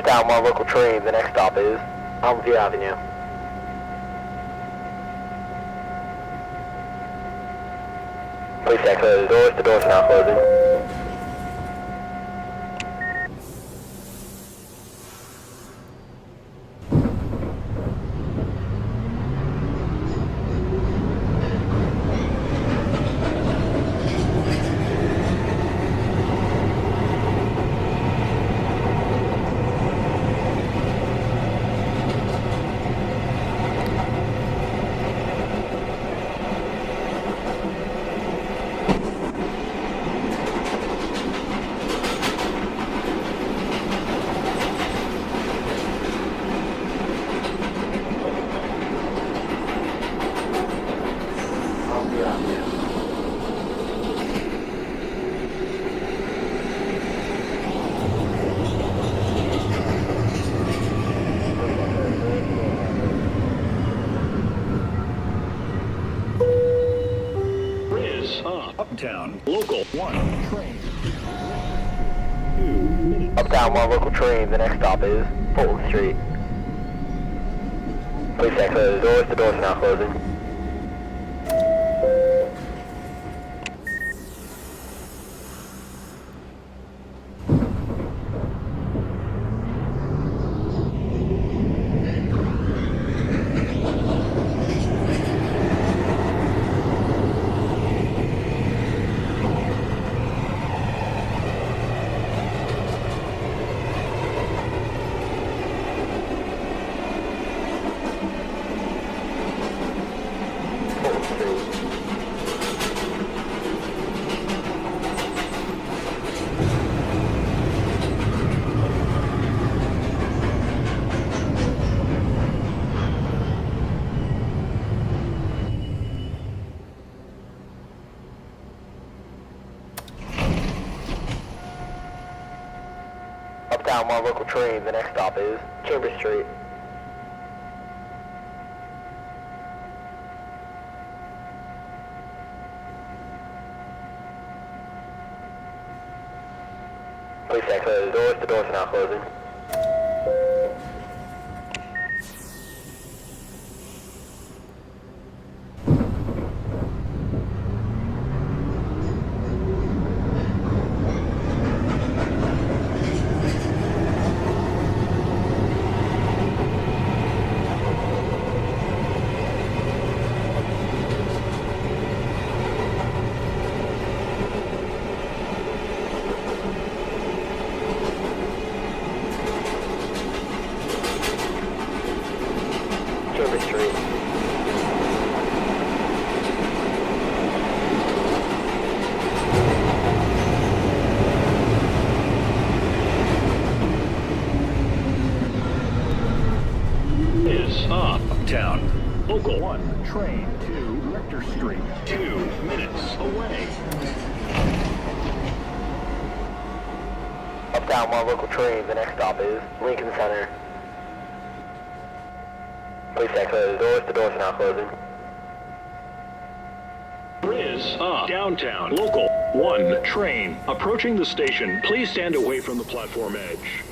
Down one local train, the next stop is Elmview Avenue. Please check the doors are now closing. Uptown, local 1, train. 2 minutes. Uptown one local train, the next stop is Fulton Street. Please check the doors are now closing. Uptown one local train, the next stop is Chambers Street. Please check the doors are now closing. Chambers Street. Is Uptown, local 1, train 2, Rector Street. 2 minutes away. Uptown one local train, the next stop is Lincoln Center. Please check the doors are now closing. Is downtown, local 1, train. Approaching the station, please stand away from the platform edge.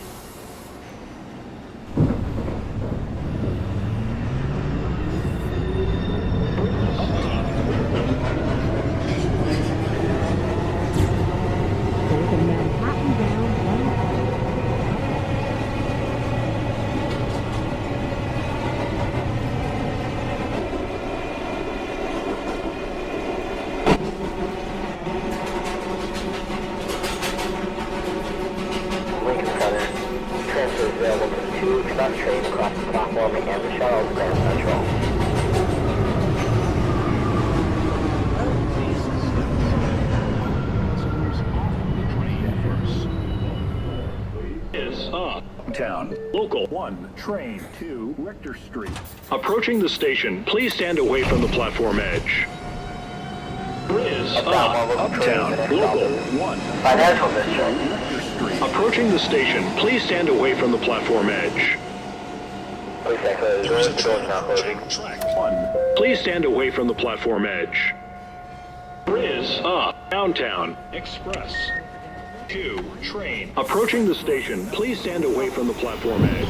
Available for the 2 express trains across the platform and the shuttle to Grand Central. Is Uptown, local 1, train 2, Rector Street. Approaching the station, please stand away from the platform edge. Is Uptown, local 1, Financial District. Approaching the station, please stand away from the platform edge. Please check the doors are now closing. Track 1. Please stand away from the platform edge. Is downtown, express. 2, train. Approaching the station, please stand away from the platform edge.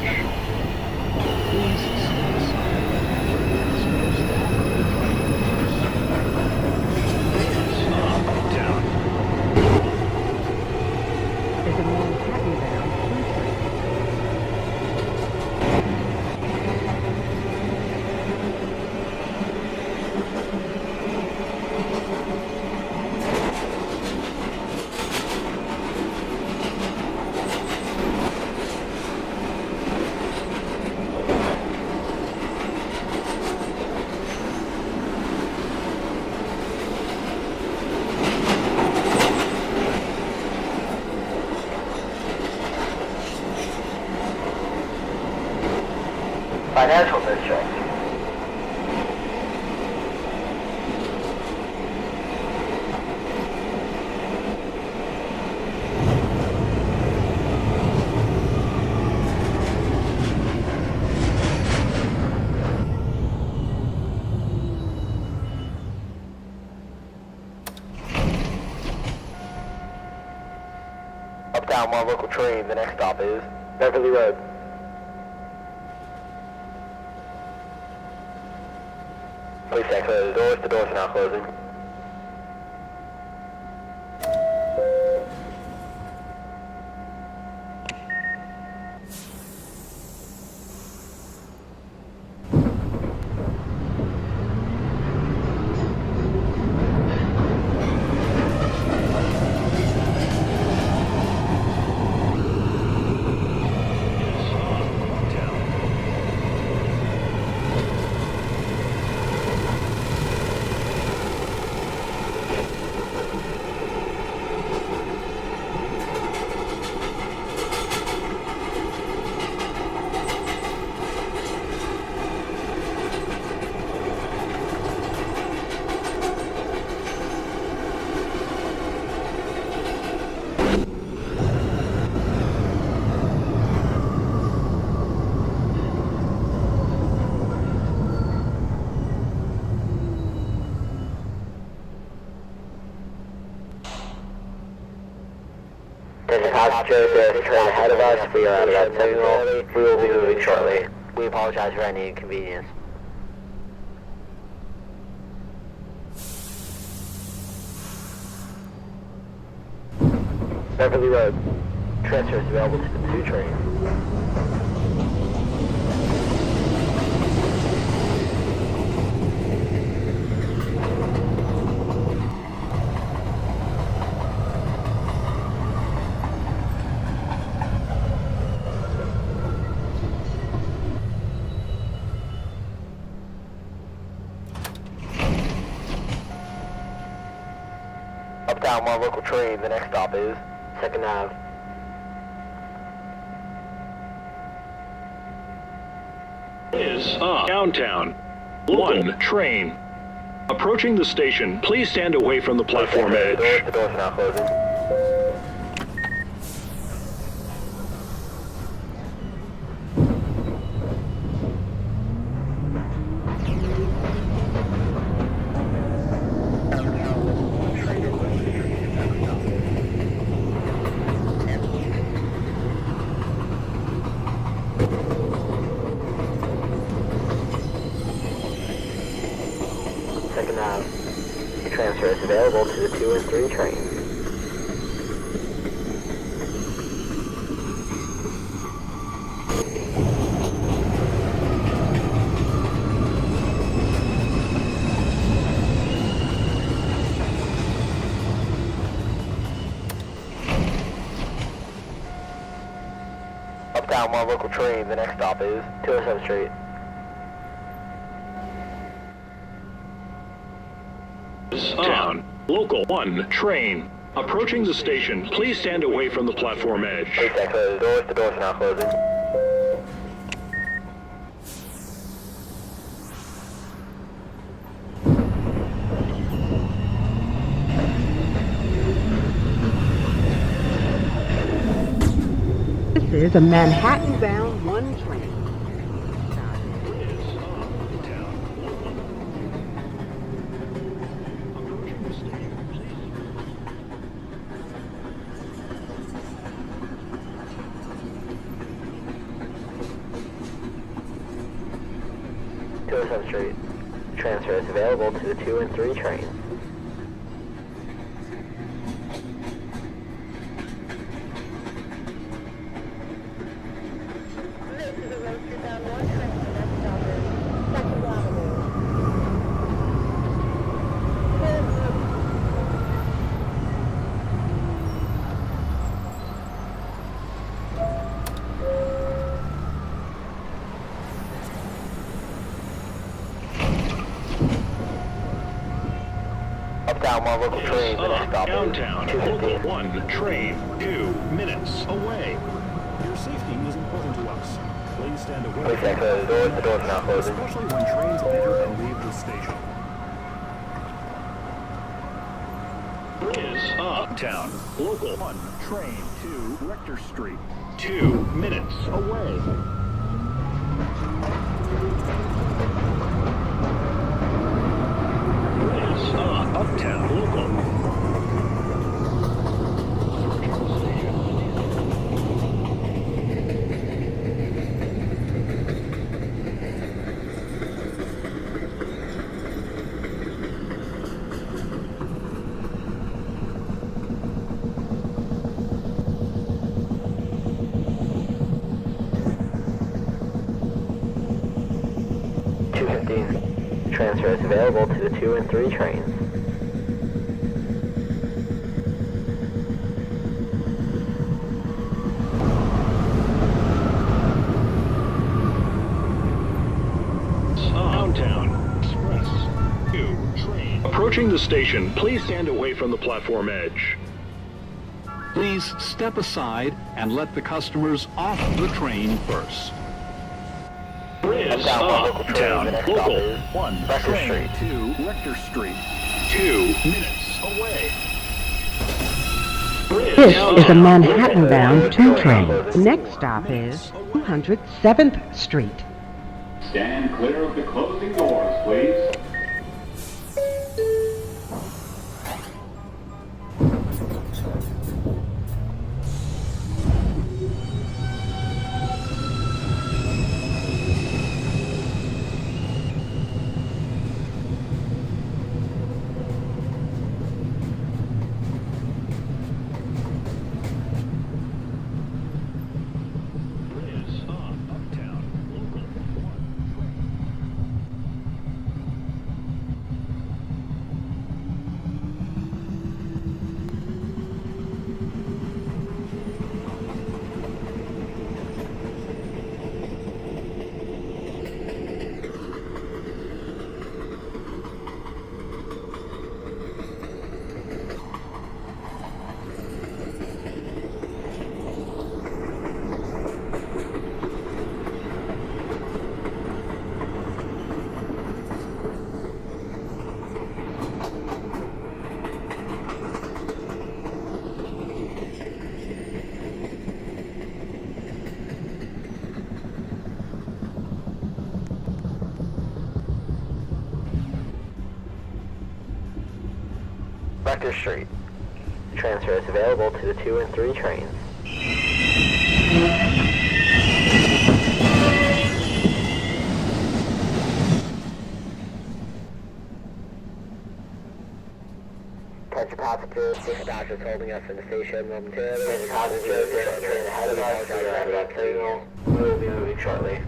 There's a Manhattan bound Financial district. Uptown, one local train. The next stop is Beverly Road. Please stand clear of the doors. The doors are now closing. Passengers, there is a train ahead of us. We are at red signal. We will be moving shortly. We apologize for any inconvenience. Beverly Road. Transfer is available to the 2 train. Uptown, one local train. The next stop is 2nd Ave. Is downtown. 1, train. Approaching the station, please stand away from the platform edge. The doors are now closing. Second Ave. Transfer is available to the 2 and 3 trains. Uptown, one local train. The next stop is 207 Street. Town. Local 1, train. Approaching the station, please stand away from the platform edge. Please stand clear of the doors. The doors are now closing. This is a Manhattan-bound 1 train. 27th Street. Transfer is available to the 2 and 3 trains. This is a roadster bound 1 train. The next stop is 2nd Avenue. Uptown, one local train. The next stop is Downtown, 2:15. local 1, train 2 minutes away. Your safety is important to us. Please stand away. Please exit the doors. The doors are now closing. Especially when trains enter and leave the station. Is Uptown, local 1, train 2, Rector Street, 2 minutes away. Is Uptown, local. Transfer is available to the 2 and 3 trains. Downtown, Express, 2, train. Approaching the station, please stand away from the platform edge. Please step aside and let the customers off the train first. Is Uptown, local 1, Rector train Street. 2, Rector Street, 2 minutes away. This is a Manhattan-bound 2 train. The next stop is 207th Street. Stand clear of the closing doors, please. Rector Street. Transfer is available to the 2 and 3 trains. Attention passengers, dispatch is holding us in the station momentarily. Attention passengers, there's a train ahead of us. We are at that signal. We will be moving shortly.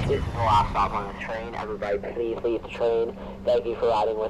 This is the last stop on the train. Everybody, please leave the train. Thank you for riding with